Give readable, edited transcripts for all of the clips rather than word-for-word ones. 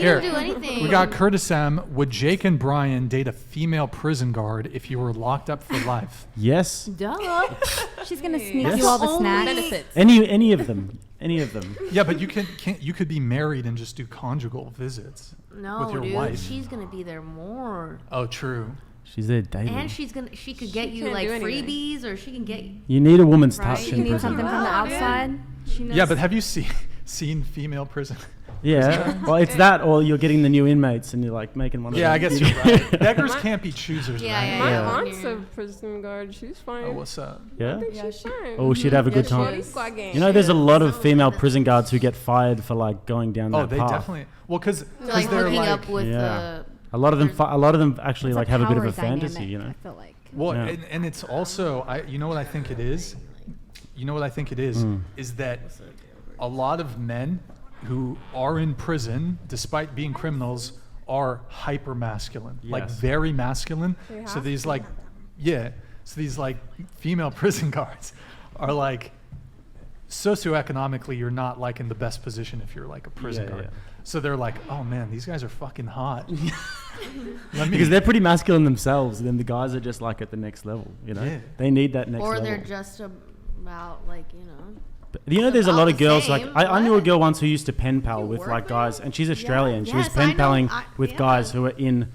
He didn't do anything. We got Curtis M. Would Jake and Brian date a female prison guard if you were locked up for life? Yes. Duh. She's gonna sneak Yes. you all the Only snacks. benefits. Any of them. Any of them. Yeah, but you could be married and just do conjugal visits No, with your dude. wife. She's gonna be there more. Oh, true. She's there daily. And she could get you can't like do anything. freebies, or she can get. You need a woman's Right. touch You in need prison. something from the outside. She knows. Yeah, but have you seen female prison? Yeah. Well, it's that, or you're getting the new inmates and you're like making one of them. Yeah, I guess you're right. Beggars can't be choosers, Yeah, right? yeah, My Yeah. aunt's a prison guard. She's fine. Oh, what's up? Yeah. I think she's fine. Oh, she'd have a good Yeah, time. she's squad gang. You know, there's a lot of So female good. prison guards who get fired for like going down Oh, that they path. definitely. Well, because Like they're hooking like. up with Yeah. A lot of them actually It's like have a bit of power a fantasy, dynamic, you know. I feel like. Well, Yeah. and it's also, you know what I think it is? You know what I think it is? Is that a lot of men who are in prison, despite being criminals, are hyper masculine, like Yes. very masculine. They So have these to. like, yeah, so these like female prison guards are like, socioeconomically, you're not like in the best position if you're like a prison Yeah, guard. yeah. So they're like, oh man, these guys are fucking hot. Let me- Because they're pretty masculine themselves, and then the guys are just like at the next level, you know. Yeah. They need that next or level. they're just about like But, you know, there's a about lot of the girls like same, I knew a what? girl once who used to pen pal You with work like there? guys, and she's Australian. She was Yes, I pen know. paling with Yeah. guys who were in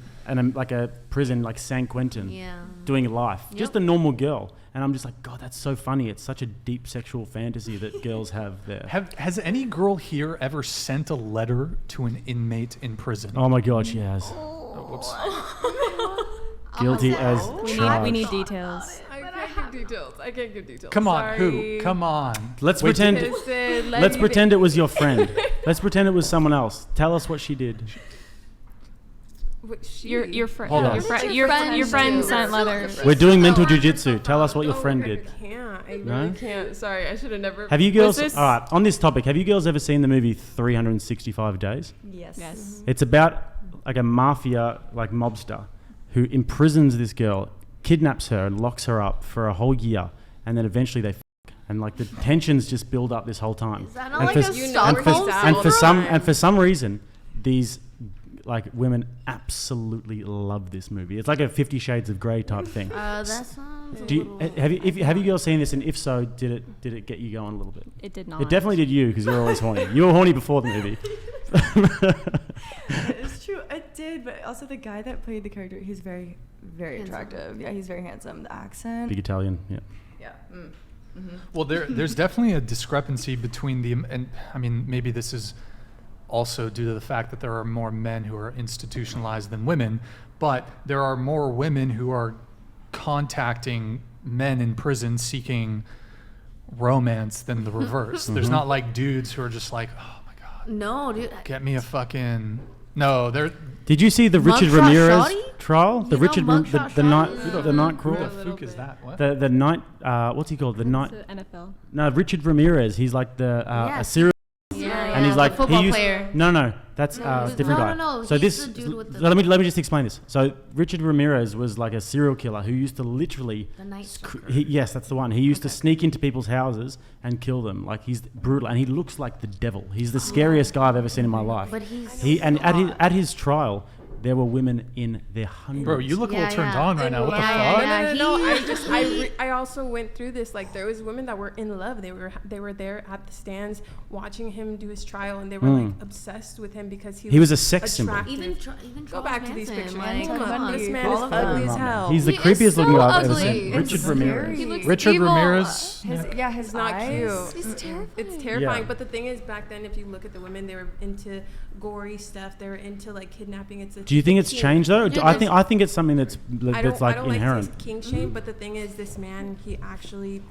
like a prison like San Quentin, Yeah. doing life, just Yep. a normal girl. And I'm just like, God, that's so funny. It's such a deep sexual fantasy that girls have there. Has any girl here ever sent a letter to an inmate in prison? Oh my God, she has. Oh, whoops. Guilty as We charged. need details. I can't give details. Come on, Sorry. who? Come on. Let's Wait, pretend. Listen, Let's pretend it was your friend. Let's pretend it was someone else. Tell us what she did. Your friend. Hold on. Your friend friend do? sent letters. We're doing mental jujitsu. Tell us what your Oh, friend I did. can't. I No? really can't. Sorry, I should have never. Have you girls? Was this- All right. On this topic, have you girls ever seen the movie 365 Days? Yes. Yes. It's about like a mafia, like mobster, who imprisons this girl, kidnaps her, and locks her up for a whole year, and then eventually they. And like the tensions just build up this whole time. Is that not And like for a s- Stockholm and for some syndrome? and for some reason, these like women absolutely love this movie. It's like a 50 Shades of Grey type thing. That sounds a Do you, little. have you girls seen this? And if so, did it get you going a little bit? It did not. It definitely did you, because you're always horny. You were horny before the movie. It's true, I did, but also the guy that played the character, he's very, very Handsome. attractive. Yeah, he's very handsome. The accent. Big Italian, yeah. Yeah. Well, there's definitely a discrepancy between and I mean, maybe this is also due to the fact that there are more men who are institutionalized than women, but there are more women who are contacting men in prison seeking romance than the reverse. There's not like dudes who are just like, oh my God, No, dude. get me a fucking, no, they're, Did you see the Richard Mugshot Ramirez Shotty? trial? The You know Richard, Mugshot the night, Shotty? the night who crawl, the fuck is that? What? the night. What's he called? The night. It's the NFL. No, Richard Ramirez. He's like the a Yes. serial. Yeah, And he's the like football he used, player. No, that's No, different no, guy. no, So he's this, the dude with the- so let me just explain this. So Richard Ramirez was like a serial killer who used to literally, The Night Stalker. yes, that's the one. He used to sneak into people's houses and kill them. Like he's brutal, and he looks like the devil. He's the scariest guy I've ever seen in my life. But he's At his trial, there were women in their hundreds. Bro, you look a Yeah, little turned yeah. on right now. What the Yeah, fuck? yeah, No, I he- just I also went through this. Like there was women that were in love. They were there at the stands watching him do his trial, and they were like obsessed with him because He was a sex symbol. attractive. even Go Charles back to these Manson, pictures. like, Come come on, on. this man All is of ugly them. as hell. He's the He is creepiest so looking guy I've ever ugly. seen. It's Richard scary. Ramirez. He looks Richard evil. Ramirez. His It's not eyes. cute. He's terrifying. It's terrifying. Yeah. But the thing is, back then, if you look at the women, they were into gory stuff. They were into like kidnapping. Do you think it's changed though? Yeah, I think it's something that's I like don't inherent. like to king shame, but the thing is, this man, he actually,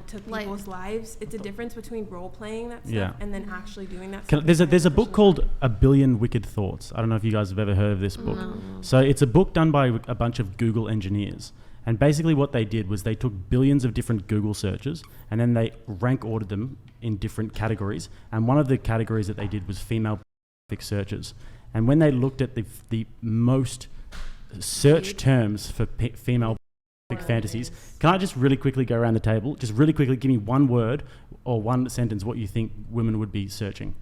took Like- people's lives. It's a difference between role playing that stuff Yeah. and then actually doing that. Can, stuff. there's a book called A Billion Wicked Thoughts. I don't know if you guys have ever heard of this book. So it's a book done by a bunch of Google engineers. And basically what they did was they took billions of different Google searches and then they rank ordered them in different categories. And one of the categories that they did was female searches. And when they looked at the most search terms for female fantasies, can I just really quickly go around the table? Just really quickly give me one word or one sentence what you think women would be searching.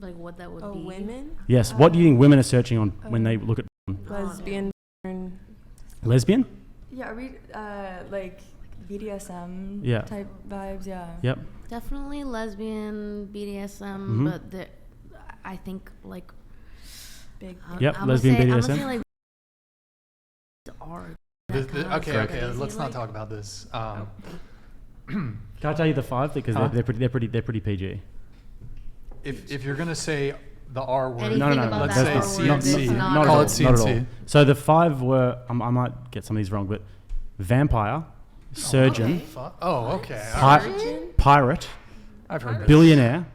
like what that would Oh, be. women? Yes. What do you think women are searching on when they look at Lesbian. lesbian? Yeah, are we like BDSM Yeah. type vibes? Yeah. Yep. Definitely lesbian, BDSM, Mhm. but I think like Big. Yep, I'm lesbian gonna BDSM. say like are Okay, let's not talk about this. Can I tell you the 5 because Huh? they're pretty PG. If you're gonna say the R word, Anything No, no, no. about let's that say R C word and is C. not Not Call at it all, C not and at C. all. So the 5 were I might get some of these wrong, but vampire, surgeon, Oh, okay. pirate, I've heard this. billionaire,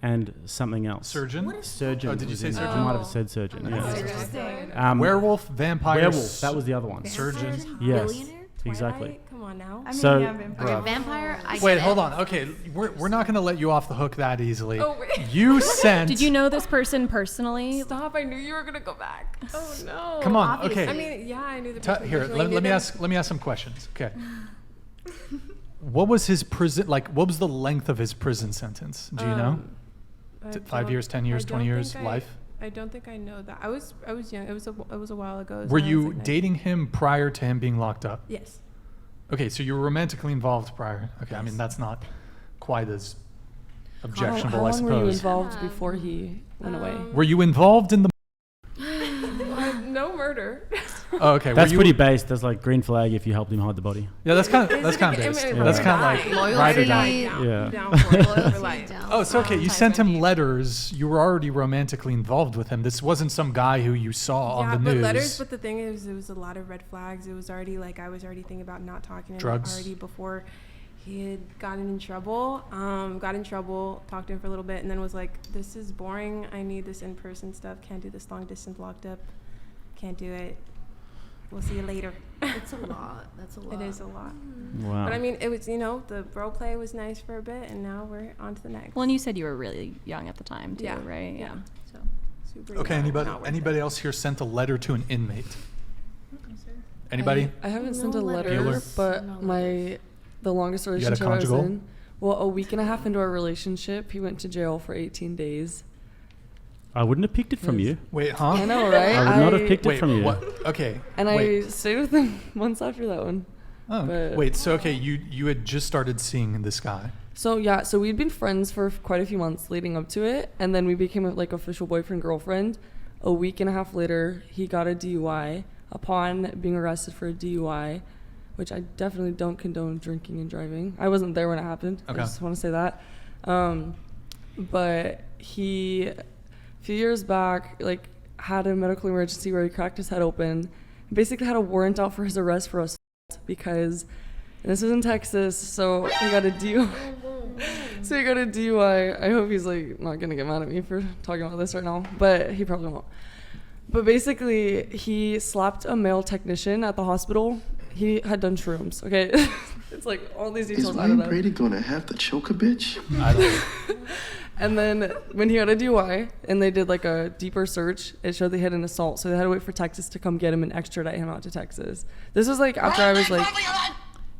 and something else. Surgeon, Surgeon. Oh, did you was say in there. surgeon? I might have said surgeon. Yeah. Interesting. werewolf, vampire, Werewolf. That was the other one. surgeon. Yes. Billionaire? Exactly. Twilight? Come on now. I mean, So- yeah, vampire. Okay, vampire. I Wait, get hold it. on. Okay, we're not gonna let you off the hook that easily. Oh, wait. You sent. Did you know this person personally? Stop! I knew you were gonna go back. Oh no. Come on. Obviously. Okay. I mean, yeah, I knew the Ta- person. here, personally, let knew me them. ask some questions. Okay. What was his prison like? What was the length of his prison sentence? Do you know? I 5 don't- years, 10 years, I 20 don't years, think I- life? I don't think I know that. I was young. It was a while ago. Were you dating him prior to him being locked up? Yes. Okay, so you were romantically involved prior. Okay, I mean that's not quite as objectionable, How I long were you suppose. involved before he went away? Were you involved in the? No murder. Oh, okay. That's were you, pretty based. That's like green flag if you helped him hide the body. Yeah, that's kind of based. That's kind of like ride or die. Yeah. Down for it. Loyalty, For life. down. Oh, it's okay. You sent him letters. You were already romantically involved with him. This wasn't some guy who you saw Yeah, on the but news. letters. But the thing is, it was a lot of red flags. It was already like I was already thinking about not talking to him Drugs. already before he had gotten in trouble. Got in trouble. Talked to him for a little bit, and then was like, "This is boring. I need this in-person stuff. Can't do this long distance locked up. Can't do it. We'll see you later." It's a lot. That's a lot. It is a lot. Wow. But I mean, it was, the role play was nice for a bit, and now we're on to the next. Well, and you said you were really young at the time too, Yeah, right? yeah. So Super Okay. young, Anybody? not worth Anybody it. else here sent a letter to an inmate? Anybody? I haven't sent No a letter, letters. but No the longest You had a relationship I was conjugal? in. Well, a week and a half into our relationship, he went to jail for 18 days. I wouldn't have picked it from Yes. you. Wait, huh? I know, right? I would not have picked it Wait, from you. what? Okay. And wait. I stayed with him months after that one. Oh, but- wait. So okay, you had just started seeing this guy. So yeah, so we'd been friends for quite a few months leading up to it, and then we became like official boyfriend girlfriend. A week and a half later, he got a DUI. Upon being arrested for a DUI, which I definitely don't condone drinking and driving. I wasn't there when it happened. Okay. I just want to say that. But he, a few years back, like had a medical emergency where he cracked his head open. Basically had a warrant out for his arrest for assault because, and this was in Texas, so he got a DUI. So he got a DUI. I hope he's like not gonna get mad at me for talking about this right now, but he probably won't. But basically, he slapped a male technician at the hospital. He had done shrooms. Okay, it's like all these Is details out Wayne of that. Brady gonna have to choke a bitch? I don't. And then when he got a DUI and they did like a deeper search, it showed they had an assault. So they had to wait for Texas to come get him and extradite him out to Texas. This was like after I was like,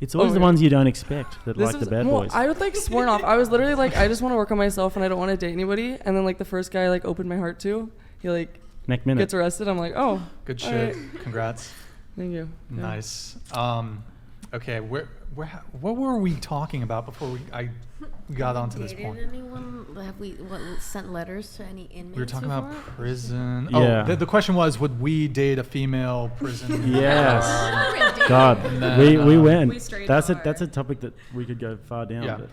It's always Oh, the yeah. ones you don't expect that this like the was, bad well, boys. I was like sworn off. I was literally like, I just want to work on myself and I don't want to date anybody. And then like the first guy I like opened my heart to, he like Next minute. gets arrested. I'm like, oh, Good all shit. right. Congrats. Thank you. Yeah. Nice. Okay, what were we talking about before we got onto this Dated point? anyone? Have we sent letters to any inmates? We were talking about before? prison. Yeah. Oh, the question was, would we date a female prison? Yes. guard? God, And then, we um, went. We strayed That's far. a topic that we could go far down. Yeah. But